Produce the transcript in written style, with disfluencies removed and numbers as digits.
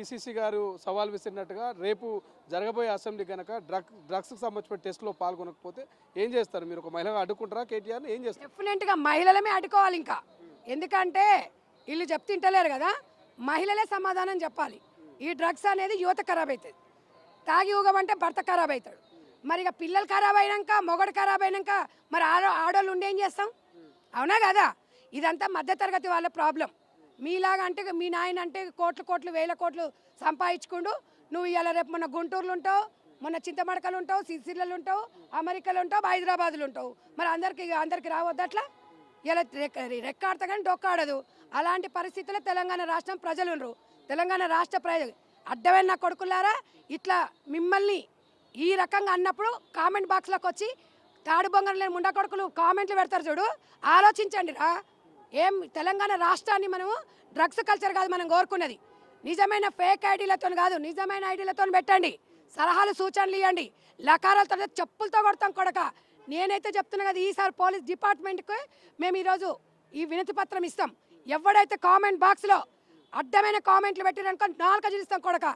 PCC గారు సవాల్ విసిరినట్టుగా రేపు జరగబోయే అసెంబ్లీ కనుక డ్రగ్స్కి సంబంధించిన టెస్ట్లో పాల్గొనకపోతే ఏం చేస్తారు? మీరు ఒక మహిళగా అడ్డుకుంటారా కేటీఆర్ని? ఏం చేస్తారు? డెఫినెట్గా మహిళలమే అడ్డుకోవాలి. ఇంకా ఎందుకంటే వీళ్ళు చెప్తింటలేరు కదా, మహిళలే సమాధానం చెప్పాలి. ఈ డ్రగ్స్ అనేది యువత ఖరాబ్ అవుతుంది. తాగి ఊగమంటే భర్త ఖరాబ్ అవుతాడు. మరి ఇక పిల్లలు ఖరాబ్ అయినాక, మొగడు ఖరాబ్ అయినాక మరి ఆడోళ్ళు ఉండి ఏం చేస్తాం? అవునా కదా? ఇదంతా మధ్యతరగతి వాళ్ళ ప్రాబ్లం. మీలాగా అంటే మీ నాయన అంటే కోట్లు కోట్లు వేల కోట్లు సంపాదించుకుంటూ నువ్వు ఇలా రేపు మొన్న గుంటూరులో ఉంటావు, మొన్న చింతమడకలు ఉంటావు, సిరిసిల్లలు ఉంటావు, అమెరికాలో ఉంటావు, హైదరాబాద్లో ఉంటావు. మరి అందరికి రావద్దు అట్లా. ఇలా రెక్కాడతా కానీ డొక్కాడదు. అలాంటి పరిస్థితుల్లో తెలంగాణ రాష్ట్రం ప్రజలు ఉండరు. తెలంగాణ రాష్ట్ర ప్రజలు అడ్డమైన నా కొడుకులారా, ఇట్లా మిమ్మల్ని ఈ రకంగా అన్నప్పుడు కామెంట్ బాక్స్లోకి వచ్చి తాడు బొంగరం లేని ముండా కొడుకులు కామెంట్లు పెడతారు చూడు, ఆలోచించండి రా. ఏం తెలంగాణ రాష్ట్రాన్ని మనము డ్రగ్స్ కల్చర్ కాదు మనం కోరుకున్నది. నిజమైన ఫేక్ ఐడీలతో కాదు, నిజమైన ఐడీలతో పెట్టండి. సలహాలు సూచనలు ఇవ్వండి. లకారాలతో చెప్పులతో కొడతాం కొడక. నేనైతే చెప్తున్నా కదా, ఈసారి పోలీస్ డిపార్ట్మెంట్కి మేము ఈరోజు ఈ వినతి పత్రం ఇస్తాం. ఎవడైతే కామెంట్ బాక్స్లో అడ్డమైన కామెంట్లు పెట్టిరనుకో నాలుక చూస్తాం కొడక.